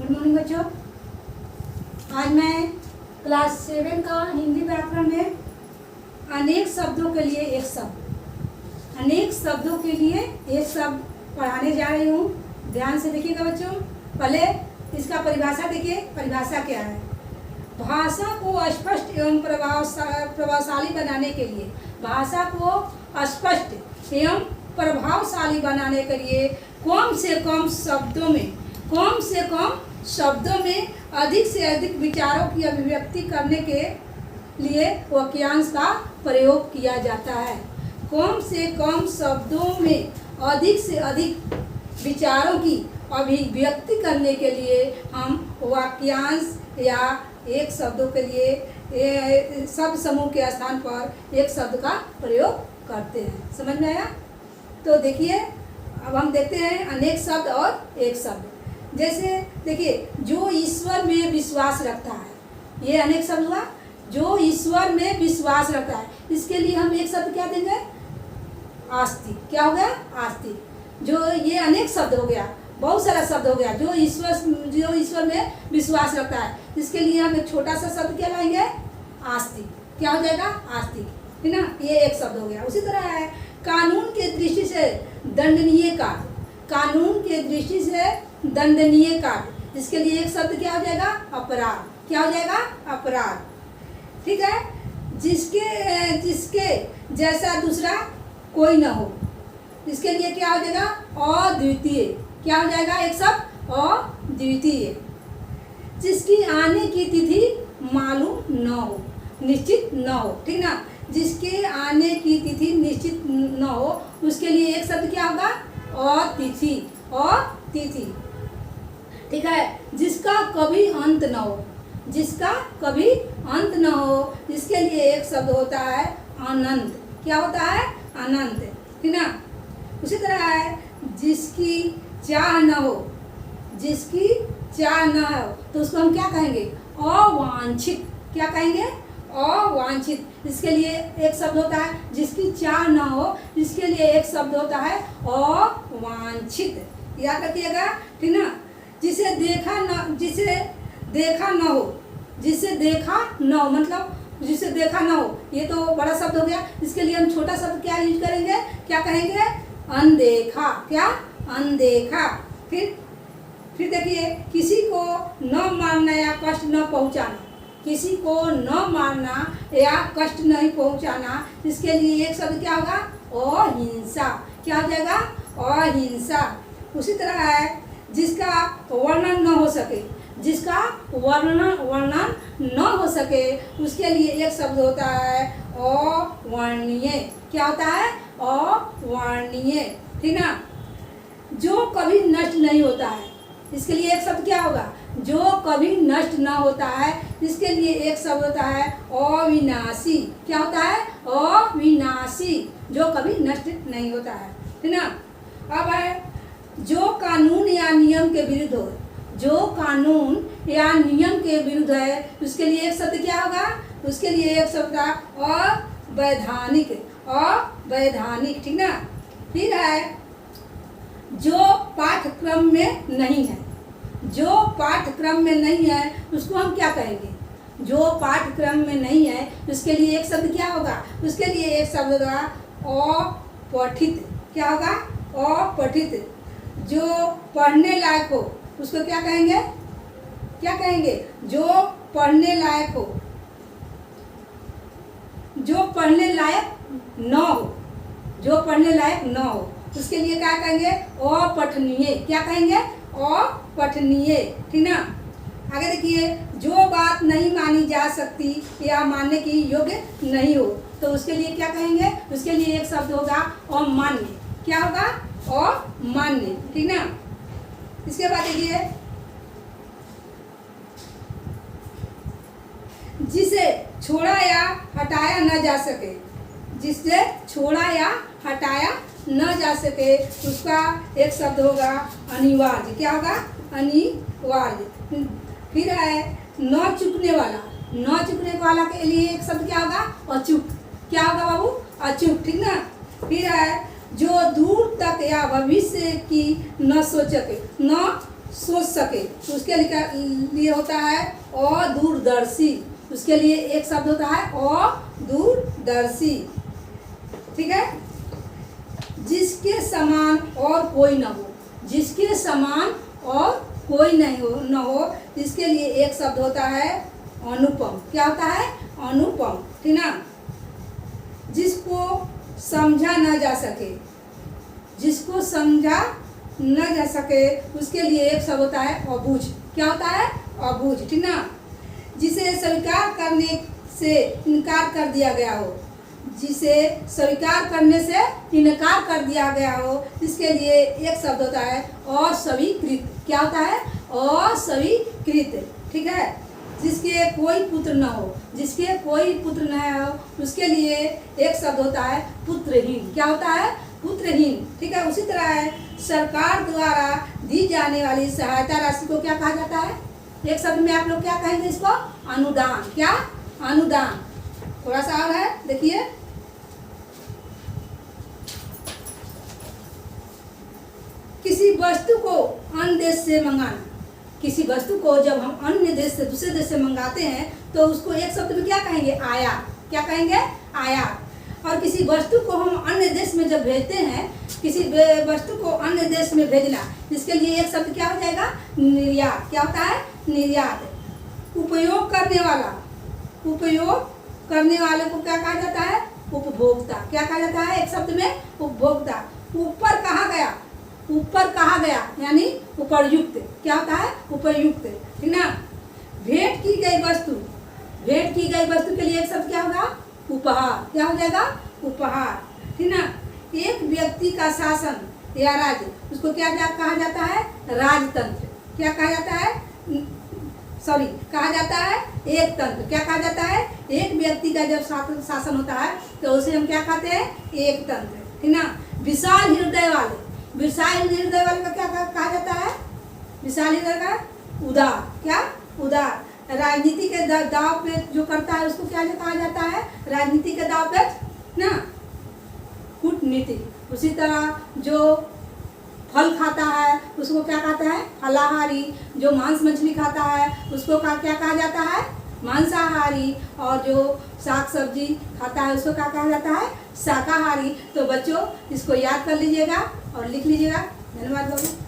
Good morning बच्चों। आज मैं क्लास 7 का हिंदी व्याकरण में अनेक शब्दों के लिए एक शब्द, अनेक शब्दों के लिए एक शब्द पढ़ाने जा रही हूँ। ध्यान से देखिएगा बच्चों। पहले इसका परिभाषा देखिए। परिभाषा क्या है? भाषा को स्पष्ट एवं प्रभावशाली बनाने के लिए, भाषा को स्पष्ट एवं प्रभावशाली बनाने के लिए कम से कम शब्दों में अधिक से अधिक विचारों की अभिव्यक्ति करने के लिए वाक्यांश का प्रयोग किया जाता है। कम से कम शब्दों में अधिक से अधिक विचारों की अभिव्यक्ति करने के लिए हम वाक्यांश या एक शब्दों के लिए शब्द समूह के स्थान पर एक शब्द का प्रयोग करते हैं। समझ में आया? तो देखिए, अब हम देखते हैं अनेक शब्द और एक शब्द। जैसे देखिए, जो ईश्वर में विश्वास रखता है, ये अनेक शब्द हुआ। जो ईश्वर में विश्वास रखता है, इसके लिए हम एक शब्द क्या देंगे? आस्तिक। क्या हो गया? आस्तिक। जो ये अनेक शब्द हो गया, बहुत सारा शब्द हो गया। जो ईश्वर में विश्वास रखता है, इसके लिए हम एक छोटा सा शब्द क्या लाएंगे? आस्तिक। क्या हो जाएगा? आस्तिक, है ना? ये एक शब्द हो गया। उसी तरह है कानून के दृष्टि से दंडनीय कार्य। कानून के दृष्टि से दंडनीय कार्य, इसके लिए एक शब्द क्या हो जाएगा? अपराध। क्या हो जाएगा? अपराध। ठीक है। जिसके जैसा दूसरा कोई ना हो, इसके लिए क्या हो जाएगा? अद्वितीय। क्या हो जाएगा? एक शब्द अद्वितीय। जिसकी आने की तिथि मालूम न हो, निश्चित न हो। ठीक ना? जिसके आने की तिथि निश्चित न हो, उसके लिए एक शब्द क्या होगा? अतिथि। अतिथि। ठीक है। जिसका कभी अंत न हो, जिसका कभी अंत न हो, इसके लिए एक शब्द होता है अनंत। क्या होता है? अनंत। ठीक ना? उसी तरह है जिसकी चाह न हो, जिसकी चाह न हो, तो उसको हम क्या कहेंगे? अवांछित। क्या कहेंगे? अवांछित। इसके लिए एक शब्द होता है जिसकी चाह न हो, इसके लिए एक शब्द होता है अवांछित। याद रखिएगा। ठीक ना? जिसे देखा न हो, जिसे देखा न हो, मतलब जिसे देखा न हो, ये तो बड़ा शब्द हो गया। इसके लिए हम छोटा शब्द क्या यूज करेंगे? क्या कहेंगे? अनदेखा। क्या? अनदेखा। फिर देखिए, किसी को न मारना या कष्ट न पहुंचाना, किसी को न मारना या कष्ट नहीं पहुंचाना, इसके लिए एक शब्द क्या होगा? अहिंसा। क्या हो जाएगा? अहिंसा। उसी तरह है जिसका वर्णन न हो सके, जिसका वर्णन न हो सके, उसके लिए एक शब्द होता है अवर्णनीय। क्या होता है? अवर्णनीय। ठीक ना? जो कभी नष्ट नहीं होता है, इसके लिए एक शब्द क्या होगा? जो कभी नष्ट न होता है, इसके लिए एक शब्द होता है अविनाशी। क्या होता है? अविनाशी। जो कभी नष्ट नहीं होता है। ठीक ना? अब है जो कानून या नियम के विरुद्ध हो, जो कानून या नियम के विरुद्ध है, उसके लिए एक शब्द क्या होगा? उसके लिए एक शब्द अवैधानिक। अवैधानिक। ठीक ना? फिर है जो पाठ्यक्रम में नहीं है, जो पाठ्यक्रम में नहीं है, उसको हम क्या कहेंगे? जो पाठ्यक्रम में नहीं है, उसके लिए एक शब्द क्या होगा? उसके लिए एक शब्द होगा अपठित। क्या होगा? अपठित। जो पढ़ने लायक हो, उसको क्या कहेंगे? क्या कहेंगे? जो पढ़ने लायक हो, जो पढ़ने लायक न हो, जो पढ़ने लायक न हो, उसके लिए क्या कहेंगे? अपठनीय। क्या कहेंगे? अपठनीय। ठीक ना? आगे देखिए, जो बात नहीं मानी जा सकती या मानने की योग्य नहीं हो, तो उसके लिए क्या कहेंगे? उसके लिए एक शब्द होगा अमान्य। क्या होगा? अमान्य। ठीक ना? इसके बाद देखिए, जिसे छोड़ा या हटाया न जा सके, जिससे छोड़ा या हटाया न जा सके, उसका एक शब्द होगा अनिवार्य। क्या होगा? अनिवार्य। फिर है न चूकने वाला, न चूकने वाला के लिए एक शब्द क्या होगा? अचूक। क्या होगा बाबू? अचूक। ठीक ना? फिर है जो दूर तक या भविष्य की न सोच सोच सके, उसके लिए होता है अदूरदर्शी। उसके लिए एक शब्द होता है अदूरदर्शी। ठीक है। जिसके समान और कोई न हो, जिसके समान और कोई न हो, इसके लिए एक शब्द होता है अनुपम। क्या होता है? अनुपम। ठीक ना। जिसको समझा न जा सके, जिसको समझा न जा सके, उसके लिए एक शब्द होता है अबूझ। क्या होता है? अबूझ। ठीक ना। जिसे स्वीकार करने से इनकार कर दिया गया हो, जिसे स्वीकार करने से इनकार कर दिया गया हो, इसके लिए एक शब्द होता है अस्वीकृत। क्या होता है? अस्वीकृत। ठीक है। जिसके कोई पुत्र न हो, जिसके कोई पुत्र न हो, उसके लिए एक शब्द होता है पुत्रहीन। क्या होता है? पुत्रहीन। ठीक है। उसी तरह है सरकार द्वारा दी जाने वाली सहायता राशि को क्या कहा जाता है? एक शब्द में आप लोग क्या कहेंगे इसको? अनुदान। क्या? अनुदान। थोड़ा सा और है, देखिए। किसी वस्तु को अन्य देश से मंगाना, किसी वस्तु को जब हम अन्य देश से, दूसरे देश से मंगाते हैं तो उसको एक शब्द में क्या कहेंगे? आयात। क्या कहेंगे? आयात। और किसी वस्तु को हम अन्य देश में जब भेजते हैं, किसी वस्तु को अन्य देश में भेजना, इसके लिए एक शब्द क्या हो जाएगा? निर्यात। क्या होता है? निर्यात। उपयोग करने वाला, उपयोग करने वाले को क्या कहा जाता है? उपभोक्ता। क्या कहा जाता है एक शब्द में? उपभोक्ता। ऊपर कहा गया, ऊपर कहा गया यानी उपरयुक्त। क्या होता है? उपयुक्त। ठीक ना। भेंट की गई वस्तु, भेंट की गई वस्तु के लिए एक शब्द क्या होगा? उपहार। क्या हो जाएगा? उपहार। ठीक ना। एक व्यक्ति का शासन या राज्य, उसको क्या कहा जाता है? राजतंत्र। क्या कहा जाता है? सॉरी, कहा जाता है एक तंत्र। क्या कहा जाता है? एक व्यक्ति का जब शासन होता है तो उसे हम क्या कहते हैं? एक तंत्र। ठीक ना। विशाल हृदय वाले, विशाल हृदय वाले का क्या कहा जाता है? विशाल हृदय का उदार। क्या? उदार। राजनीति के दाव पे जो करता है उसको क्या कहा जाता है? राजनीति के दाव पे ना कूटनीति। उसी तरह जो फल खाता है उसको क्या कहता है? फलाहारी। जो मांस मछली खाता है उसको क्या कहा जाता है? मांसाहारी। और जो साग सब्जी खाता है उसको क्या कहा जाता है? शाकाहारी। तो बच्चों इसको याद कर लीजिएगा और लिख लीजिएगा। धन्यवाद बाबू।